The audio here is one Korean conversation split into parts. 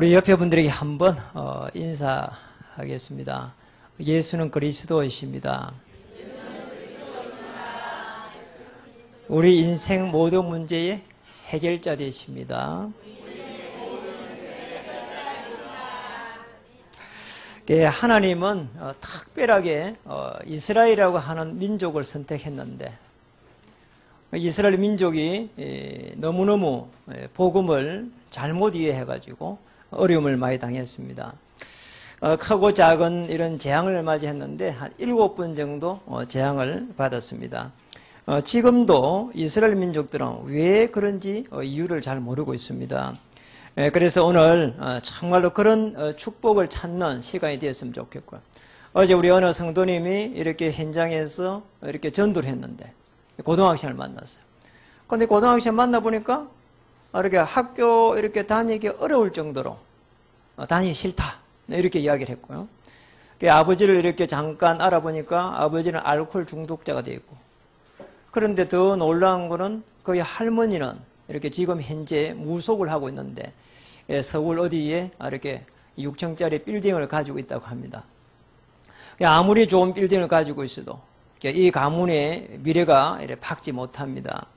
우리 옆에 분들에게 한번 인사하겠습니다. 예수는 그리스도이십니다. 우리 인생 모든 문제의 해결자 되십니다. 하나님은 특별하게 이스라엘이라고 하는 민족을 선택했는데 이스라엘 민족이 너무너무 복음을 잘못 이해해가지고 어려움을 많이 당했습니다. 크고 작은 이런 재앙을 맞이했는데 한 7번 정도 재앙을 받았습니다. 지금도 이스라엘 민족들은 왜 그런지 이유를 잘 모르고 있습니다. 그래서 오늘 정말로 그런 축복을 찾는 시간이 되었으면 좋겠고요. 어제 우리 어느 성도님이 이렇게 현장에서 이렇게 전도를 했는데 고등학생을 만났어요. 그런데 고등학생 만나보니까 이렇게 학교 이렇게 다니기 어려울 정도로 다니기 싫다 이렇게 이야기를 했고요. 아버지를 이렇게 잠깐 알아보니까 아버지는 알코올 중독자가 되어 있고, 그런데 더 놀라운 거는 거기 할머니는 이렇게 지금 현재 무속을 하고 있는데 서울 어디에 이렇게 6층짜리 빌딩을 가지고 있다고 합니다. 아무리 좋은 빌딩을 가지고 있어도 이 가문의 미래가 이렇게 밝지 못합니다.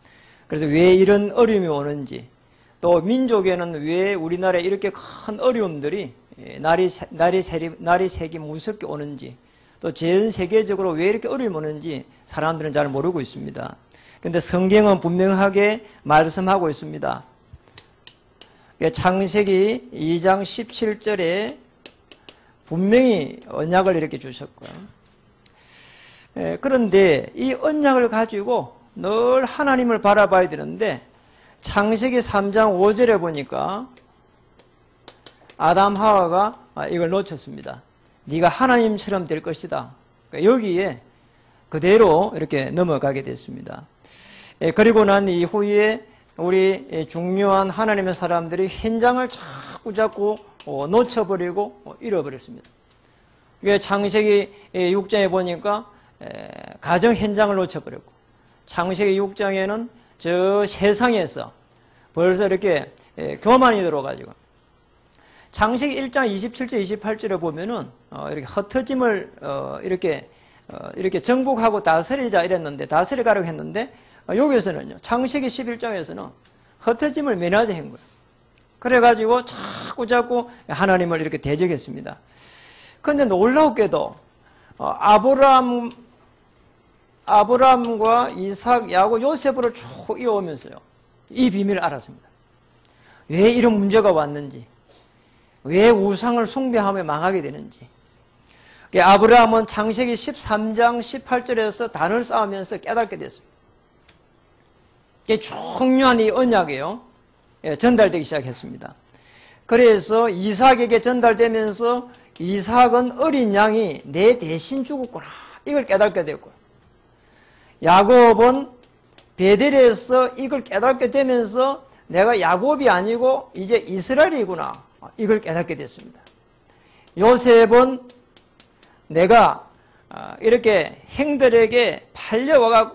그래서 왜 이런 어려움이 오는지, 또 민족에는 왜 우리나라에 이렇게 큰 어려움들이 날이 새기 무섭게 오는지, 또 전 세계적으로 왜 이렇게 어려움이 오는지 사람들은 잘 모르고 있습니다. 그런데 성경은 분명하게 말씀하고 있습니다. 창세기 2장 17절에 분명히 언약을 이렇게 주셨고요. 그런데 이 언약을 가지고 늘 하나님을 바라봐야 되는데 창세기 3장 5절에 보니까 아담 하와가 이걸 놓쳤습니다. 네가 하나님처럼 될 것이다. 여기에 그대로 이렇게 넘어가게 됐습니다. 그리고 난 이후에 우리 중요한 하나님의 사람들이 현장을 자꾸 놓쳐버리고 잃어버렸습니다. 창세기 6장에 보니까 가정 현장을 놓쳐버렸고, 창세기 6장에는 저 세상에서 벌써 이렇게 교만이 들어가지고, 창세기 1장 27절 28절에 보면은 이렇게 흩어짐을 이렇게 정복하고 다스리자 이랬는데, 다스려가려고 했는데, 여기서는요, 창세기 11장에서는 흩어짐을 면하자 한 거예요. 그래가지고 자꾸 하나님을 이렇게 대적했습니다. 그런데 놀랍게도 아브라함과 이삭, 야곱, 요셉으로 쭉 이어오면서요, 이 비밀을 알았습니다. 왜 이런 문제가 왔는지, 왜 우상을 숭배하며 망하게 되는지. 아브라함은 창세기 13장 18절에서 단을 쌓으면서 깨닫게 됐습니다. 이게 중요한 이 언약이에요. 전달되기 시작했습니다. 그래서 이삭에게 전달되면서 이삭은 어린 양이 내 대신 죽었구나, 이걸 깨닫게 됐고요. 야곱은 베델에서 이걸 깨닫게 되면서 내가 야곱이 아니고 이제 이스라엘이구나, 이걸 깨닫게 됐습니다. 요셉은 내가 이렇게 형들에게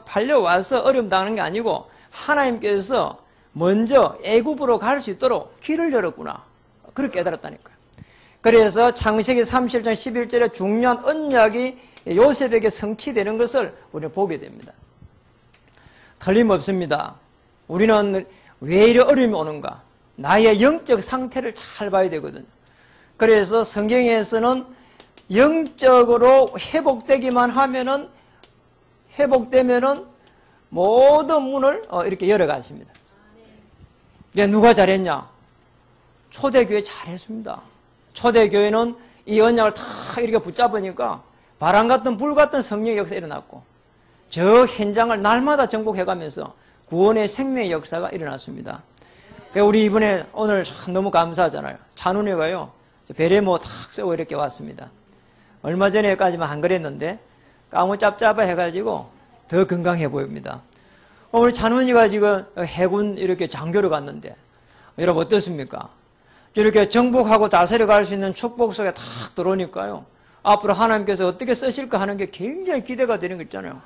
팔려와서 어려움 당하는 게 아니고 하나님께서 먼저 애굽으로 갈 수 있도록 길을 열었구나, 그렇게 깨달았다니까요. 그래서 창세기 37장 11절에 중요한 언약이 요셉에게 성취되는 것을 우리는 보게 됩니다. 틀림없습니다. 우리는 왜 이리 어려움이 오는가? 나의 영적 상태를 잘 봐야 되거든요. 그래서 성경에서는 영적으로 회복되면은 모든 문을 이렇게 열어가십니다. 누가 잘했냐? 초대교회 잘했습니다. 초대교회는 이 언약을 다 이렇게 붙잡으니까 바람 같은 불 같은 성령의 역사가 일어났고, 저 현장을 날마다 정복해가면서 구원의 생명의 역사가 일어났습니다. 우리 이번에 오늘 참 너무 감사하잖아요. 찬훈이가요, 베레모 탁 쓰고 이렇게 왔습니다. 얼마 전에까지만 안 그랬는데 까무짭짭해 해가지고 더 건강해 보입니다. 우리 찬훈이가 지금 해군 이렇게 장교로 갔는데 여러분 어떻습니까? 이렇게 정복하고 다스려 갈 수 있는 축복 속에 탁 들어오니까요, 앞으로 하나님께서 어떻게 쓰실까 하는 게 굉장히 기대가 되는 거 있잖아요.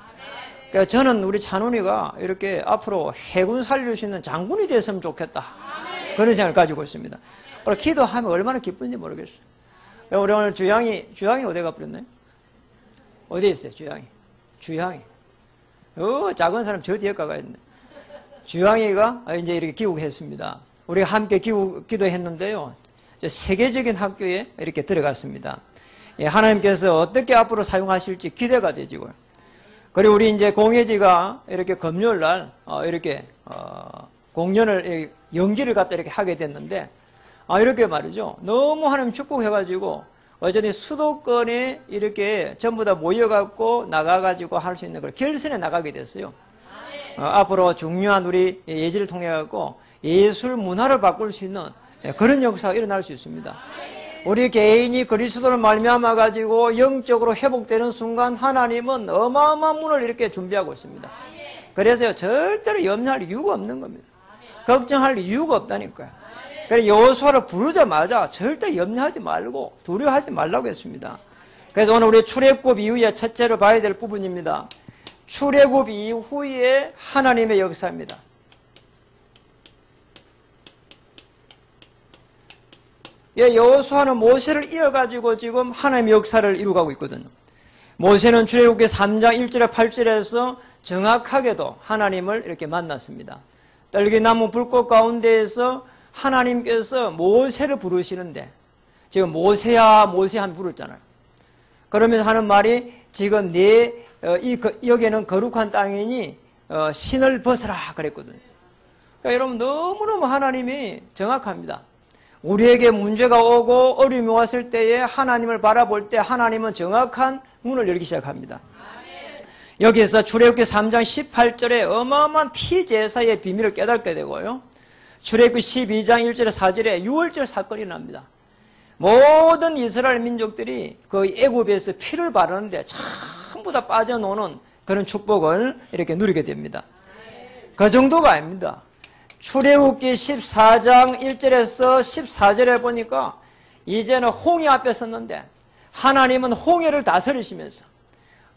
그러니까 저는 우리 찬훈이가 이렇게 앞으로 해군 살릴 수 있는 장군이 됐으면 좋겠다, 그런 생각을 가지고 있습니다. 오늘 기도하면 얼마나 기쁜지 모르겠어요. 우리 오늘 주양이 어디 가버렸나요? 어디에 있어요, 주양이. 작은 사람 저 뒤에 가가 있네. 주양이가 이제 이렇게 귀국했습니다. 우리가 함께 기도했는데요. 세계적인 학교에 이렇게 들어갔습니다. 하나님께서 어떻게 앞으로 사용하실지 기대가 되지고요. 그리고 우리 이제 공예지가 이렇게 금요일 날 이렇게 공연을 연기를 갖다 이렇게 하게 됐는데 이렇게 말이죠. 너무 하나님 축복해가지고 어전히 수도권에 이렇게 전부 다 모여갖고 나가가지고 할 수 있는 걸 결선에 나가게 됐어요. 앞으로 중요한 우리 예지를 통해 갖고 예술 문화를 바꿀 수 있는 그런 역사가 일어날 수 있습니다. 우리 개인이 그리스도를 말미암아 가지고 영적으로 회복되는 순간 하나님은 어마어마한 문을 이렇게 준비하고 있습니다. 그래서 절대로 염려할 이유가 없는 겁니다. 걱정할 이유가 없다니까요. 그래서 여호수아를 부르자마자 절대 염려하지 말고 두려워하지 말라고 했습니다. 그래서 오늘 우리 출애굽 이후에 첫째로 봐야 될 부분입니다. 출애굽 이후에 하나님의 역사입니다. 여호수아는 모세를 이어가지고 지금 하나님의 역사를 이루어가고 있거든요. 모세는 출애굽기 3장 1절에 8절에서 정확하게도 하나님을 이렇게 만났습니다. 떨기나무 불꽃 가운데에서 하나님께서 모세를 부르시는데 지금 모세야 하면 부르잖아요. 그러면서 하는 말이 지금 여기는 거룩한 땅이니 신을 벗어라 그랬거든요. 그러니까 여러분 너무너무 하나님이 정확합니다. 우리에게 문제가 오고 어려움이 왔을 때에 하나님을 바라볼 때 하나님은 정확한 문을 열기 시작합니다. 여기서 출애굽기 3장 18절에 어마어마한 피제사의 비밀을 깨닫게 되고요. 출애굽기 12장 1절에 4절에 유월절 사건이 납니다. 모든 이스라엘 민족들이 그 애굽에서 피를 바르는데 전부 다 빠져노는 그런 축복을 이렇게 누리게 됩니다. 그 정도가 아닙니다. 출애굽기 14장 1절에서 14절에 보니까 이제는 홍해 앞에 섰는데 하나님은 홍해를 다스리시면서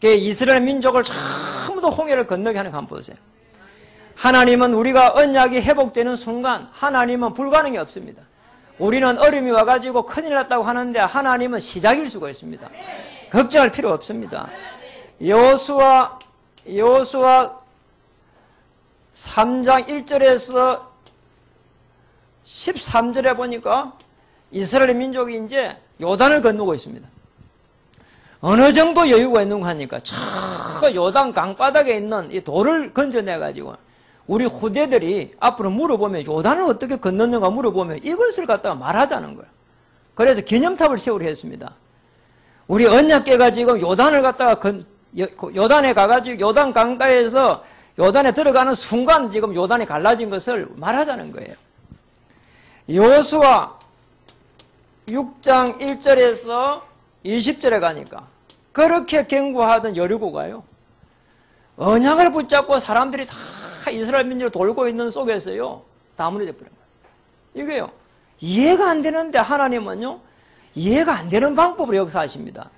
이스라엘 민족을 전부 다 홍해를 건너게 하는 거 한번 보세요. 하나님은 우리가 언약이 회복되는 순간 하나님은 불가능이 없습니다. 우리는 어려움이 와가지고 큰일 났다고 하는데 하나님은 시작일 수가 있습니다. 걱정할 필요 없습니다. 여호수아 3장 1절에서 13절에 보니까 이스라엘 민족이 이제 요단을 건너고 있습니다. 어느 정도 여유가 있는가 하니까 저 요단 강바닥에 있는 이 돌을 건져내가지고 우리 후대들이 앞으로 물어보면 요단을 어떻게 건넜는가 물어보면 이것을 갖다가 말하자는 거예요. 그래서 기념탑을 세우려 했습니다. 우리 언약 깨가지고 요단을 갖다가 요단에 가가지고 요단 강가에서 요단에 들어가는 순간 지금 요단이 갈라진 것을 말하자는 거예요. 여호수아 6장 1절에서 20절에 가니까 그렇게 경고하던 여리고가요. 언약을 붙잡고 사람들이 다 이스라엘 민족을 돌고 있는 속에서요. 다 무너져 버린 거예요. 이게요. 이해가 안 되는데 하나님은요. 이해가 안 되는 방법으로 역사하십니다.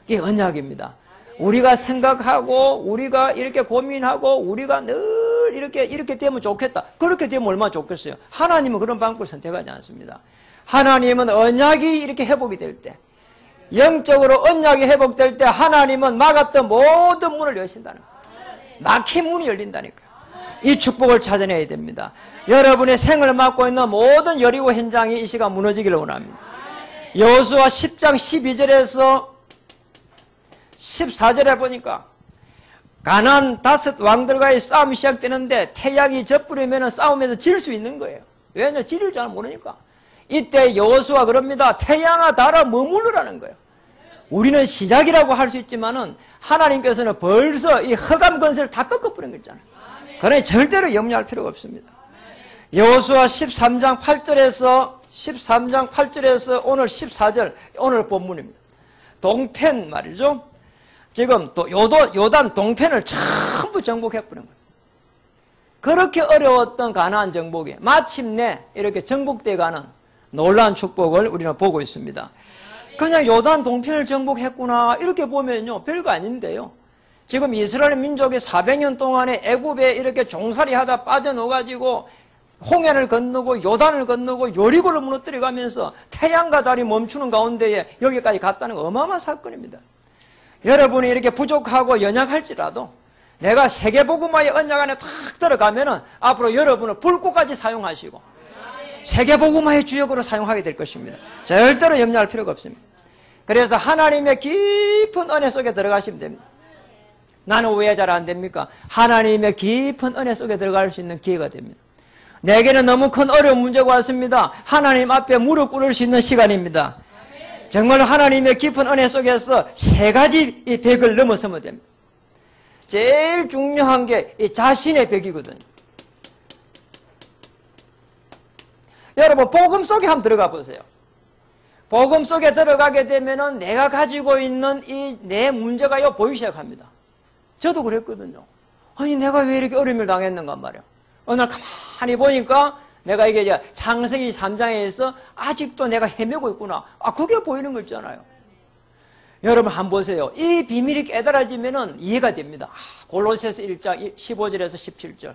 이게 언약입니다. 우리가 생각하고 우리가 이렇게 고민하고 우리가 늘 이렇게 되면 좋겠다. 그렇게 되면 얼마나 좋겠어요. 하나님은 그런 방법을 선택하지 않습니다. 하나님은 언약이 이렇게 회복이 될 때 영적으로 언약이 회복될 때 하나님은 막았던 모든 문을 여신다는 거예요. 막힌 문이 열린다니까요. 이 축복을 찾아내야 됩니다. 여러분의 생을 맡고 있는 모든 여리고 현장이 이 시간 무너지기를 원합니다. 여호수아 10장 12절에서 14절에 보니까 가나안 5 왕들과의 싸움이 시작되는데 태양이 젖부리면 싸움에서 질 수 있는 거예요. 왜냐? 지를 잘 모르니까. 이때 여호수아 그럽니다. 태양아 달아 머무르라는 거예요. 우리는 시작이라고 할 수 있지만은 하나님께서는 벌써 이 허감 건설을 다 꺾어버린 거 있잖아요. 그러니 절대로 염려할 필요가 없습니다. 여호수아 13장 8절에서 오늘 14절 오늘 본문입니다. 동편 말이죠. 지금 또 요단 동편을 전부 정복해버린 거예요. 그렇게 어려웠던 가나안 정복이 마침내 이렇게 정복돼가는 놀라운 축복을 우리는 보고 있습니다. 그냥 요단 동편을 정복했구나 이렇게 보면요 별거 아닌데요. 지금 이스라엘 민족이 400년 동안에 애굽에 이렇게 종살이하다 빠져나가지고 홍해를 건너고 요단을 건너고 여리고를 무너뜨려 가면서 태양과 달이 멈추는 가운데에 여기까지 갔다는 거 어마어마한 사건입니다. 여러분이 이렇게 부족하고 연약할지라도 내가 세계복음화의 언약 안에 탁 들어가면은 앞으로 여러분을 불꽃까지 사용하시고 세계복음화의 주역으로 사용하게 될 것입니다. 절대로 염려할 필요가 없습니다. 그래서 하나님의 깊은 은혜 속에 들어가시면 됩니다. 나는 왜 잘 안 됩니까? 하나님의 깊은 은혜 속에 들어갈 수 있는 기회가 됩니다. 내게는 너무 큰 어려운 문제가 왔습니다. 하나님 앞에 무릎 꿇을 수 있는 시간입니다. 정말 하나님의 깊은 은혜 속에서 세 가지 이 벽을 넘어서면 됩니다. 제일 중요한 게 이 자신의 벽이거든요. 여러분 복음 속에 한번 들어가 보세요. 복음 속에 들어가게 되면은 내가 가지고 있는 이 내 문제가요 보이기 시작합니다. 저도 그랬거든요. 아니 내가 왜 이렇게 어려움을 당했는가 말이야. 어느 날 가만히 보니까 내가 이게 이제 창세기 3장에서 아직도 내가 헤매고 있구나. 그게 보이는 거 있잖아요. 여러분 한번 보세요. 이 비밀이 깨달아지면은 이해가 됩니다. 골로새서 1장 15절에서 17절.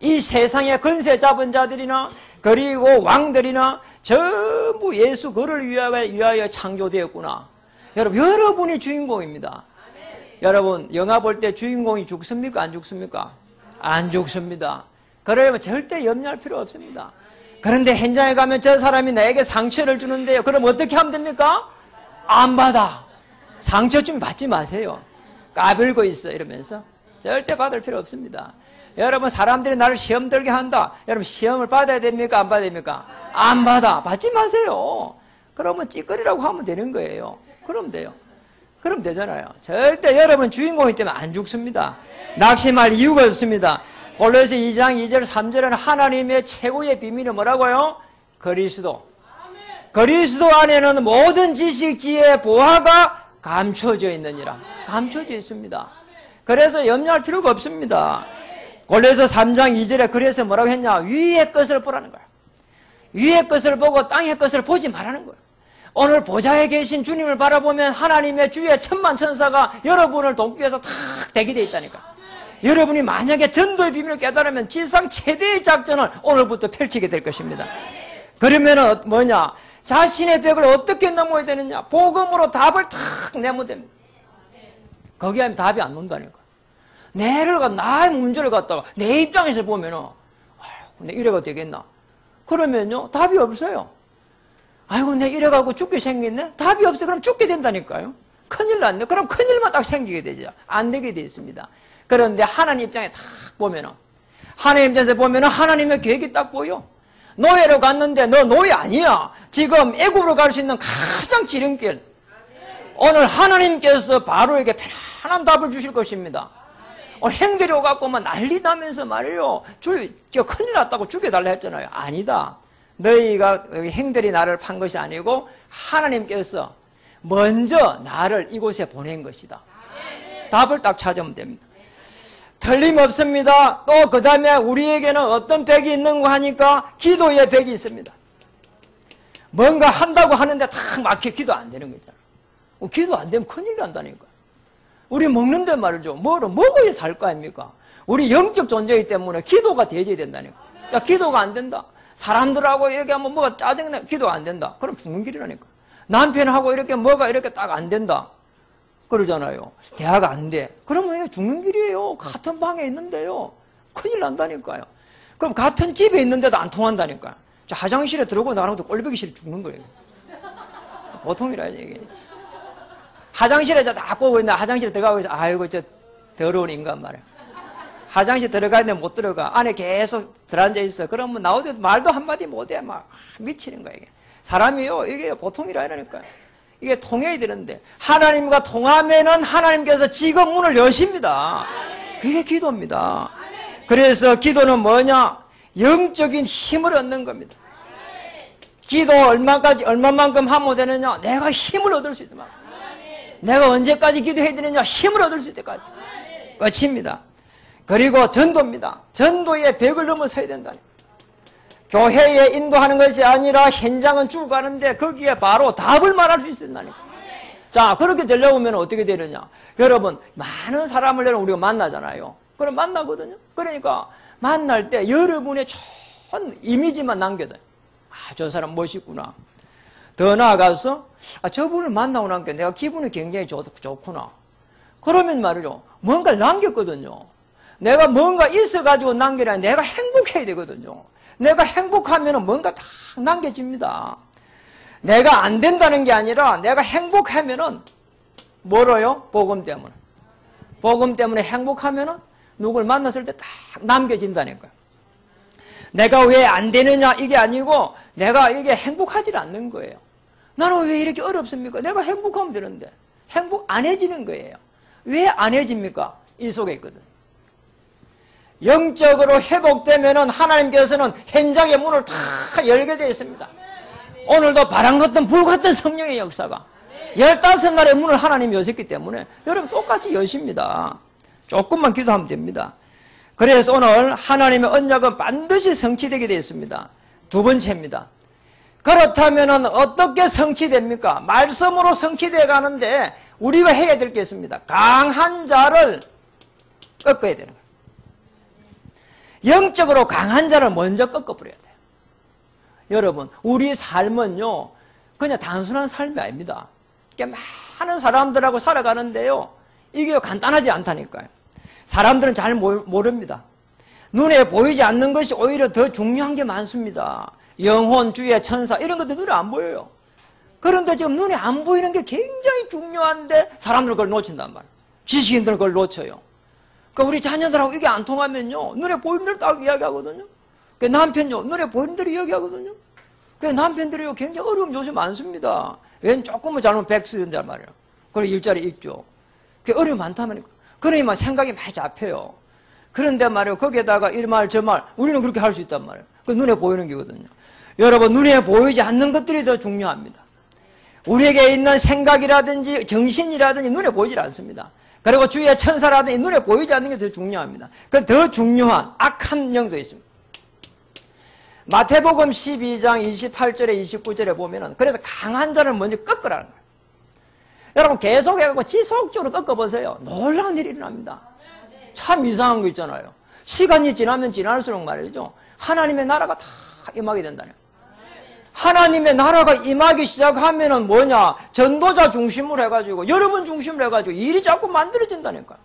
이 세상의 권세 잡은 자들이나 그리고 왕들이나 전부 예수 그를 위하여 창조되었구나. 여러분이 주인공입니다. 여러분 영화 볼 때 주인공이 죽습니까? 안 죽습니까? 안 죽습니다. 그러면 절대 염려할 필요 없습니다. 그런데 현장에 가면 저 사람이 나에게 상처를 주는데요. 그럼 어떻게 하면 됩니까? 안 받아. 상처 좀 받지 마세요. 까불고 있어 이러면서 절대 받을 필요 없습니다. 여러분 사람들이 나를 시험 들게 한다. 여러분 시험을 받아야 됩니까? 안 받아야 됩니까? 안 받아. 받지 마세요. 그러면 찌꺼리라고 하면 되는 거예요. 그럼 돼요. 그럼 되잖아요. 절대 여러분 주인공이기 때문에 안 죽습니다. 낙심할 이유가 없습니다. 골로새 2장 2절 3절에는 하나님의 최고의 비밀이 뭐라고요? 그리스도. 그리스도 안에는 모든 지식, 지혜, 보화가 감춰져 있느니라. 감춰져 있습니다. 그래서 염려할 필요가 없습니다. 골로새 3장 2절에 그래서 뭐라고 했냐? 위의 것을 보라는 거예요. 위의 것을 보고 땅의 것을 보지 말라는 거예요. 오늘 보좌에 계신 주님을 바라보면 하나님의 주의 천만 천사가 여러분을 돕기 위해서 탁 대기되어 있다니까. 여러분이 만약에 전도의 비밀을 깨달으면 지상 최대의 작전을 오늘부터 펼치게 될 것입니다. 그러면 뭐냐? 자신의 벽을 어떻게 넘어야 되느냐? 복음으로 답을 탁 내면 됩니다. 거기 하면 답이 안 논다니까. 나의 문제를 갖다가 내 입장에서 보면은 내 이래가 되겠나? 그러면요 답이 없어요. 아이고 내 이래가고 죽게 생겼네? 답이 없어. 그럼 죽게 된다니까요. 큰일 났네. 그럼 큰일만 딱 생기게 되죠. 안 되게 되어 있습니다. 그런데 하나님 입장에 딱 보면은 하나님 입장에서 보면은 하나님의 계획이 딱 보여. 노예로 갔는데 너 노예 아니야. 지금 애굽으로 갈 수 있는 가장 지름길. 오늘 하나님께서 바로에게 편안한 답을 주실 것입니다. 오늘 행들이 오갖고만 난리 나면서 말이에요. 큰일 났다고 죽여달라 했잖아요. 아니다. 너희가 행들이 나를 판 것이 아니고 하나님께서 먼저 나를 이곳에 보낸 것이다. 답을 딱 찾으면 됩니다. 틀림없습니다. 또 그 다음에 우리에게는 어떤 벽이 있는가 하니까 기도의 벽이 있습니다. 뭔가 한다고 하는데 탁 막혀 기도 안 되는 거잖아요. 기도 안 되면 큰일 난다니까. 우리 먹는데 말이죠. 먹어야 살 거 아닙니까? 우리 영적 존재이기 때문에 기도가 되어야 된다니까. 자, 기도가 안 된다. 사람들하고 이렇게 하면 뭐가 짜증나, 기도가 안 된다. 그럼 죽는 길이라니까. 남편하고 이렇게 뭐가 이렇게 딱 안 된다. 그러잖아요. 대화가 안 돼. 그러면 왜 죽는 길이에요? 같은 방에 있는데요. 큰일 난다니까요. 그럼 같은 집에 있는데도 안 통한다니까요. 저 화장실에 들어오고 나가는 것도 꼴보기 싫어 죽는 거예요. 보통이라지, 이게. 화장실에 저 딱 보고 있나, 화장실에 들어가고 있어. 아이고, 저 더러운 인간 말이야. 화장실 들어가는데 못 들어가. 안에 계속 들어앉아 있어. 그러면 나오도 말도 한마디 못해. 막 미치는 거야, 이게. 사람이요, 이게 보통이라니까요. 이게 통해야 되는데, 하나님과 통하면은 하나님께서 지금 문을 여십니다. 그게 기도입니다. 그래서 기도는 뭐냐? 영적인 힘을 얻는 겁니다. 기도 얼마만큼 하면 되느냐? 내가 힘을 얻을 수 있다. 내가 언제까지 기도해야 되느냐? 힘을 얻을 수 있을 때까지. 끝입니다. 그리고 전도입니다. 전도의 벽을 넘어서야 된다. 교회에 인도하는 것이 아니라 현장은 죽어가는데 거기에 바로 답을 말할 수 있었다니까. 자, 그렇게 되려면 어떻게 되느냐? 여러분, 많은 사람을 우리가 만나잖아요. 그럼 만나거든요. 그러니까 만날 때 여러분의 이미지만 남겨둬요. 아, 저 사람 멋있구나. 더 나아가서 저분을 만나고 나니까 내가 기분이 굉장히 좋구나. 그러면 말이죠. 뭔가를 남겼거든요. 내가 뭔가 있어가지고 남기라 내가 행복해야 되거든요. 내가 행복하면 뭔가 다 남겨집니다. 내가 안 된다는 게 아니라 내가 행복하면은 뭐로요? 복음 때문에. 복음 때문에 행복하면은 누굴 만났을 때 딱 남겨진다니까요. 내가 왜 안 되느냐 이게 아니고 내가 이게 행복하지 않는 거예요. 나는 왜 이렇게 어렵습니까? 내가 행복하면 되는데 행복 안 해지는 거예요. 왜 안 해집니까? 이 속에 있거든. 영적으로 회복되면은 하나님께서는 현장의 문을 다 열게 되어 있습니다. 오늘도 바람 같은 불 같은 성령의 역사가 15날의 문을 하나님이 여셨기 때문에 여러분 똑같이 여십니다. 조금만 기도하면 됩니다. 그래서 오늘 하나님의 언약은 반드시 성취되게 되어 있습니다. 두 번째입니다. 그렇다면 어떻게 성취됩니까? 말씀으로 성취되어 가는데 우리가 해야 될 게 있습니다. 강한 자를 꺾어야 되는 거예요. 영적으로 강한 자를 먼저 꺾어버려야 돼요. 여러분, 우리 삶은요, 그냥 단순한 삶이 아닙니다. 많은 사람들하고 살아가는데요, 이게 간단하지 않다니까요. 사람들은 잘 모릅니다. 눈에 보이지 않는 것이 오히려 더 중요한 게 많습니다. 영혼, 주의, 천사 이런 것도 눈에 안 보여요. 그런데 지금 눈에 안 보이는 게 굉장히 중요한데 사람들은 그걸 놓친단 말이에요. 지식인들은 그걸 놓쳐요. 그러니까 우리 자녀들하고 이게 안 통하면요, 눈에 보이는 대로 딱 이야기하거든요. 그 남편요, 눈에 보이는 대로 이야기하거든요. 그 남편들이요, 굉장히 어려움 요새 많습니다. 왠 조금은 잘못 백수된단 말이에요. 그리고 일자리 있죠. 그 어려움 많다면, 그러니까 생각이 많이 잡혀요. 그런데 말이에요, 거기에다가 이 말, 저 말, 우리는 그렇게 할 수 있단 말이에요. 그 눈에 보이는 게거든요. 여러분, 눈에 보이지 않는 것들이 더 중요합니다. 우리에게 있는 생각이라든지 정신이라든지 눈에 보이질 않습니다. 그리고 주위의 천사라든지 눈에 보이지 않는 게 더 중요합니다. 그 더 중요한 악한 영도 있습니다. 마태복음 12장 28절에 29절에 보면은 그래서 강한 자를 먼저 꺾으라는 거예요. 여러분 계속 해갖고 지속적으로 꺾어보세요. 놀라운 일이 일어납니다. 참 이상한 거 있잖아요. 시간이 지나면 지날수록 말이죠. 하나님의 나라가 다 임하게 된다는 거예요. 하나님의 나라가 임하기 시작하면은 뭐냐? 전도자 중심으로 해가지고 여러분 중심으로 해가지고 일이 자꾸 만들어진다니까요.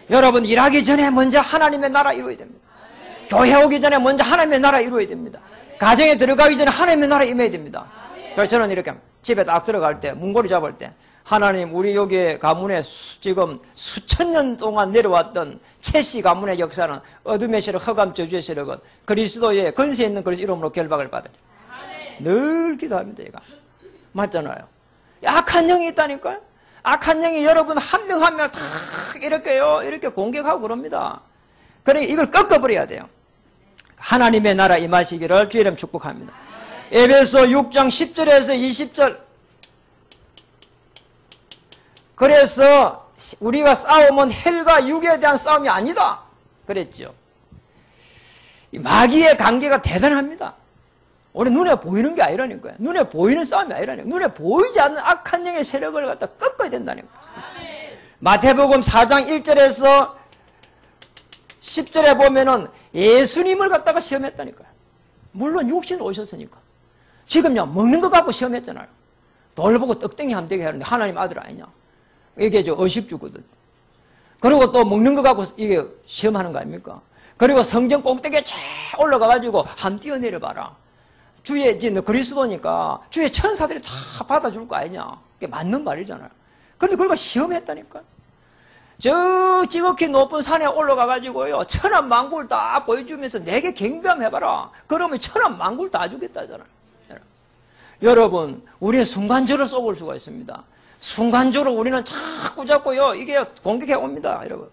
여러분 일하기 전에 먼저 하나님의 나라 이루어야 됩니다. 교회 오기 전에 먼저 하나님의 나라 이루어야 됩니다. 가정에 들어가기 전에 하나님의 나라 임해야 됩니다. 그래서 저는 이렇게 집에 딱 들어갈 때 문고리 잡을 때 하나님 우리 여기 가문에 지금 수천 년 동안 내려왔던 채씨 가문의 역사는 어둠의 세력 흑암 저주의 세력은 그리스도의 권세 있는 그리스도 이름으로 결박을 받으리. 늘 기도합니다. 얘가 맞잖아요. 악한 영이 있다니까요. 악한 영이 여러분 한 명 한 명 다 이렇게요 이렇게 공격하고 그럽니다. 그러니까 이걸 꺾어버려야 돼요. 하나님의 나라 임하시기를 주의 이름 축복합니다. 에베소 6장 10절에서 20절. 그래서 우리가 싸움은 혈과 육에 대한 싸움이 아니다 그랬죠. 마귀의 관계가 대단합니다. 우리 눈에 보이는 게 아니라니까요. 눈에 보이는 싸움이 아니라니까요. 눈에 보이지 않는 악한 영의 세력을 갖다 꺾어야 된다니까요. 마태복음 4장 1절에서 10절에 보면은 예수님을 갖다가 시험했다니까요. 물론 육신으로 오셨으니까. 지금요, 먹는 거 갖고 시험했잖아요. 돌 보고 떡땡이 함대게 하는데 하나님 아들 아니냐. 이게 저 의식주거든. 그리고 또 먹는 거 갖고 이게 시험하는 거 아닙니까? 그리고 성전 꼭대기에 쫙 올라가가지고 함 뛰어내려봐라. 주의, 이제 너 그리스도니까 주의 천사들이 다 받아줄 거 아니냐. 그게 맞는 말이잖아요. 그런데 그걸 시험했다니까. 저 지극히 높은 산에 올라가가지고요. 천한만국을 다 보여주면서 내게 경배해봐라. 그러면 천한만국을 다 주겠다잖아요. 여러분, 우리는 순간적으로 쏘볼 수가 있습니다. 순간적으로 우리는 자꾸요. 이게 공격해 옵니다. 여러분.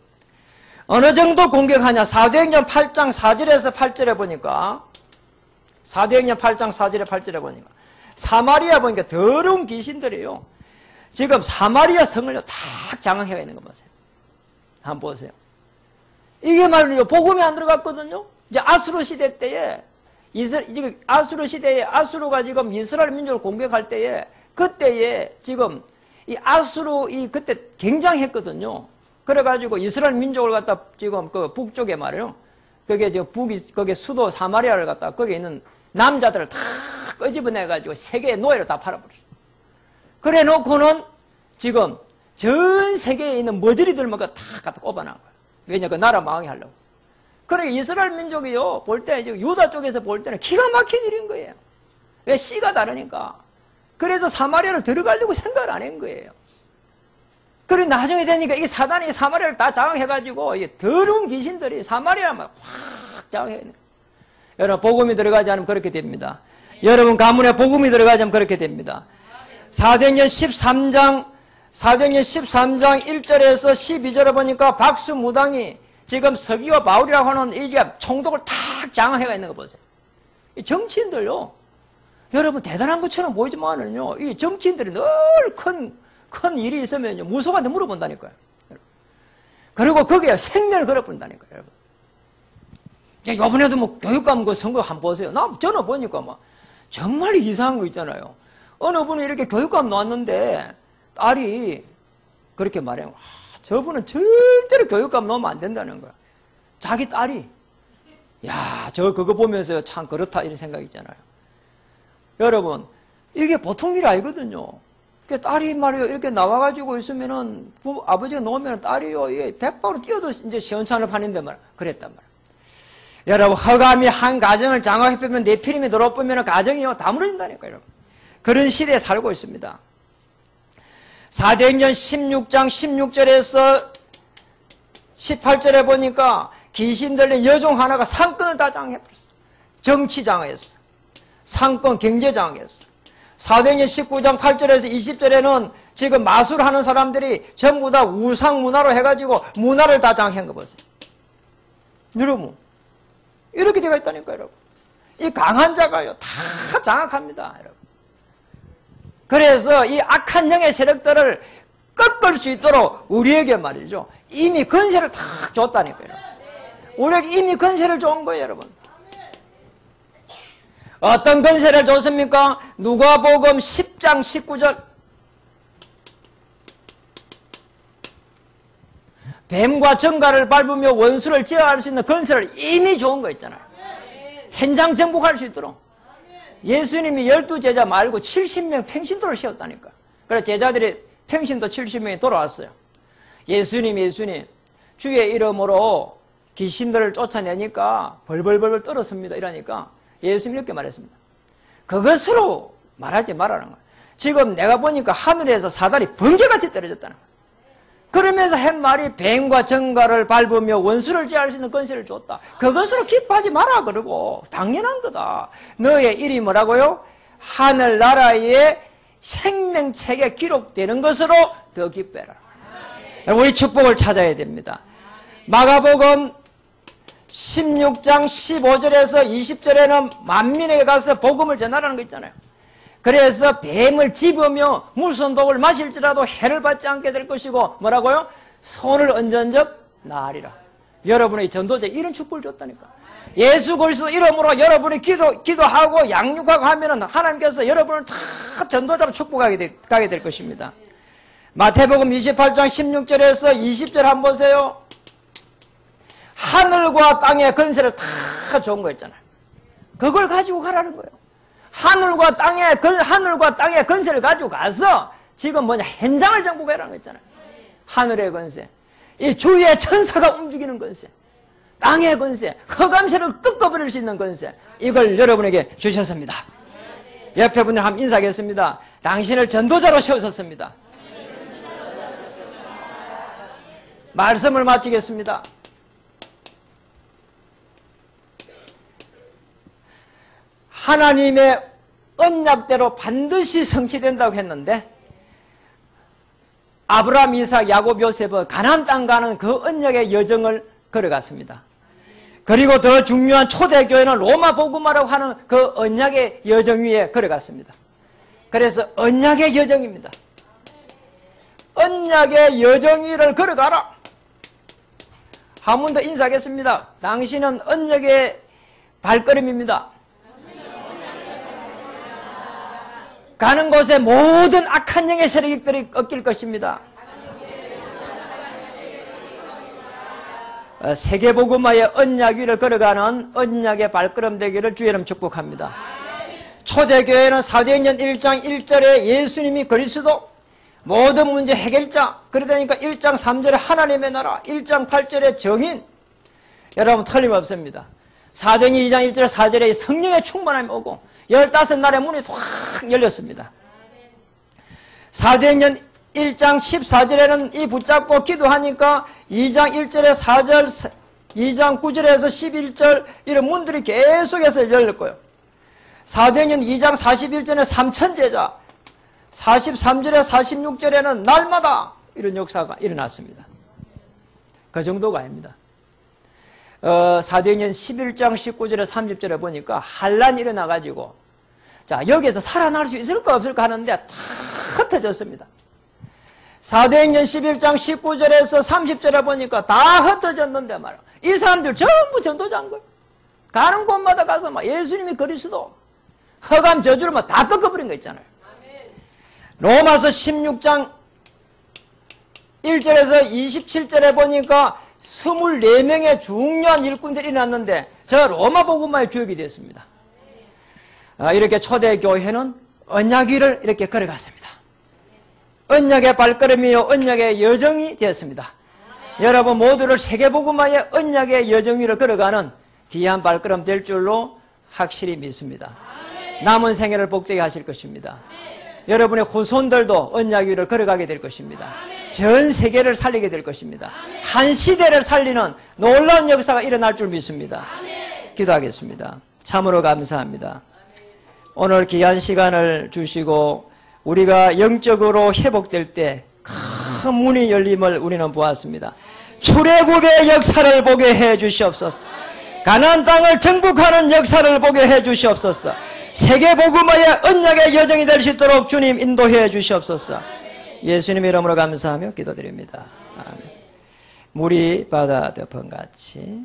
어느 정도 공격하냐. 사도행전 8장 4절에서 8절에 보니까 사도행전 8장 4절에 8절에 보니까 사마리아 보니까 더러운 귀신들이에요. 지금 사마리아 성을 딱 장악해 있는 거 보세요. 한번 보세요. 이게 말이요. 복음이 안 들어갔거든요. 이제 아수르 시대 때에 지금 아수르 시대에 아수르가 지금 이스라엘 민족을 공격할 때에 그때에 지금 이 아수르 그때 굉장했거든요. 그래가지고 이스라엘 민족을 갖다 지금 그 북쪽에 말이요. 그게 저 거기 수도 사마리아를 갖다가 거기에 있는 남자들을 다 끄집어내가지고 세계의 노예로 다 팔아버렸어. 그래 놓고는 지금 전 세계에 있는 머저리들만 다 갖다 꼽아놓은 거야. 왜냐, 그 나라 망하게 하려고. 그러니까 이스라엘 민족이요, 볼 때, 유다 쪽에서 볼 때는 기가 막힌 일인 거예요. 왜? 씨가 다르니까. 그래서 사마리아를 들어가려고 생각을 안 한 거예요. 그리고 나중에 되니까 이게 사단이 사마리아를 다 장악해가지고, 이게 더러운 귀신들이 사마리아만 확 장악해. 여러분, 복음이 들어가지 않으면 그렇게 됩니다. 여러분, 가문에 복음이 들어가지 않으면 그렇게 됩니다. 사도행전 13장 1절에서 12절에 보니까 박수무당이 지금 서기와 바울이라고 하는 이게 총독을 탁 장악해가 있는 거 보세요. 이 정치인들요, 여러분 대단한 것처럼 보이지만은요, 이 정치인들이 늘 큰 일이 있으면요, 무속한테 물어본다니까요. 그리고 거기에 생명을 걸어본다니까요, 여러분. 이번에도 뭐 교육감 그 선거 한번 보세요. 저는 보니까 막 정말 이상한 거 있잖아요. 어느 분이 이렇게 교육감 나왔는데 딸이 그렇게 말해요. 저분은 절대로 교육감 넣으면 안 된다는 거야. 자기 딸이. 야, 그거 보면서 참 그렇다 이런 생각이 있잖아요. 여러분, 이게 보통 일 아니거든요. 딸이 말이요, 이렇게 나와가지고 있으면은, 아버지가 놓으면 딸이요, 이게 백바로 뛰어도 이제 시원찮을 판인데 그랬단 말이야. 여러분, 허감이 한 가정을 장악해보면 내피림이 들어오면 가정이요, 다 무너진다니까요, 여러분. 그런 시대에 살고 있습니다. 사도행전 16장 16절에서 18절에 보니까 귀신 들린 여종 하나가 상권을 다 장악해버렸어. 정치 장악했어. 상권, 경제 장악했어. 사도행전 19장 8절에서 20절에는 지금 마술하는 사람들이 전부 다 우상 문화로 해가지고 문화를 다 장악한 거 보세요. 여러분, 이렇게 되어 있다니까요, 여러분. 이 강한 자가요, 다 장악합니다, 여러분. 그래서 이 악한 영의 세력들을 꺾을 수 있도록 우리에게 말이죠, 이미 권세를 다 줬다니까요. 우리에게 이미 권세를 준 거예요, 여러분. 어떤 권세를 줬습니까? 누가복음 10장 19절. 뱀과 정갈을 밟으며 원수를 제어할 수 있는 권세를 이미 준 거 있잖아요. 현장 정복할 수 있도록. 예수님이 12제자 말고 70명 평신도를 씌웠다니까. 그래서 제자들이 평신도 70명이 돌아왔어요. 예수님 주의 이름으로 귀신들을 쫓아내니까 벌벌벌 떨었습니다. 이러니까 예수님이 이렇게 말했습니다. 그것으로 말하지 말라는 거예요. 지금 내가 보니까 하늘에서 사단이 번개같이 떨어졌다는 거예요. 그러면서 한 말이 뱀과 정갈을 밟으며 원수를 제할 수 있는 권세를 줬다. 그것으로 기뻐하지 마라 그러고, 당연한 거다. 너의 일이 뭐라고요? 하늘나라의 생명책에 기록되는 것으로 더 기뻐해라. 우리 축복을 찾아야 됩니다. 마가복음 16장 15절에서 20절에는 만민에게 가서 복음을 전하라는 거 있잖아요. 그래서 뱀을 집으며 무슨 독을 마실지라도 해를 받지 않게 될 것이고, 뭐라고요? 손을 얹은즉 나으리라. 여러분의 전도자 이런 축복을 줬다니까. 예수 그리스도 이름으로 여러분이 기도하고 양육하고 하면은 하나님께서 여러분을 다 전도자로 축복하게 가게 될 것입니다. 마태복음 28장 16절에서 20절 한번 보세요. 하늘과 땅의 권세를 다 준 거 있잖아요. 그걸 가지고 가라는 거예요. 하늘과 땅의 권세를 가지고 가서 지금 현장을 정복해라는 거 있잖아요. 하늘의 권세, 이 주위의 천사가 움직이는 권세, 땅의 권세, 흑암세를 꺾어버릴 수 있는 권세, 이걸 여러분에게 주셨습니다. 옆에 분들 한번 인사하겠습니다. 당신을 전도자로 세우셨습니다. 말씀을 마치겠습니다. 하나님의 언약대로 반드시 성취된다고 했는데, 아브라함, 이삭, 야곱, 요셉은 가나안 땅 가는 그 언약의 여정을 걸어갔습니다. 그리고 더 중요한 초대교회는 로마 복음화라고 하는 그 언약의 여정 위에 걸어갔습니다. 그래서 언약의 여정입니다. 언약의 여정 위를 걸어가라. 한 번 더 인사하겠습니다. 당신은 언약의 발걸음입니다. 가는 곳에 모든 악한 영의 세력들이 꺾일 것입니다. 세계복음화의 언약 위를 걸어가는 언약의 발걸음 되기를 주의 이름 축복합니다. 초대교회는 사도행전 1장 1절에 예수님이 그리스도, 모든 문제 해결자, 그러다니까 1장 3절에 하나님의 나라, 1장 8절에 정인, 여러분 틀림없습니다. 사도행전 2장 1절 4절에 성령의 충만함이 오고 15날의 문이 확 열렸습니다. 사도행전 1장 14절에는 이 붙잡고 기도하니까 2장 1절에 4절, 2장 9절에서 11절 이런 문들이 계속해서 열렸고요. 사도행전 2장 41절에 3천 제자, 43절에 46절에는 날마다 이런 역사가 일어났습니다. 그 정도가 아닙니다. 사도행전 11장 19절에 30절에 보니까 환란이 일어나가지고, 자, 여기에서 살아날 수 있을까 없을까 하는데 다 흩어졌습니다. 사도행전 11장 19절에서 30절에 보니까 다 흩어졌는데 말이야. 이 사람들 전부 전도자인 거예요. 가는 곳마다 가서 막 예수님이 그리스도, 허감 저주를 막 다 꺾어버린 거 있잖아요. 로마서 16장 1절에서 27절에 보니까 24명의 중요한 일꾼들이 일어났는데 저 로마 복음화의 주역이 됐습니다. 이렇게 초대교회는 언약 위를 이렇게 걸어갔습니다. 언약의 발걸음이요 언약의 여정이 되었습니다. 여러분 모두를 세계복음화의 언약의 여정 위를 걸어가는 귀한 발걸음 될 줄로 확실히 믿습니다. 남은 생애를 복되게 하실 것입니다. 여러분의 후손들도 언약 위를 걸어가게 될 것입니다. 전 세계를 살리게 될 것입니다. 한 시대를 살리는 놀라운 역사가 일어날 줄 믿습니다. 기도하겠습니다. 참으로 감사합니다. 오늘 귀한 시간을 주시고 우리가 영적으로 회복될 때 큰 문이 열림을 우리는 보았습니다. 출애굽의 역사를 보게 해 주시옵소서. 가나안 땅을 정복하는 역사를 보게 해 주시옵소서. 세계복음화의 언약의 여정이 될 수 있도록 주님 인도해 주시옵소서. 예수님의 이름으로 감사하며 기도드립니다. 아멘. 물이 바다 덮은 같이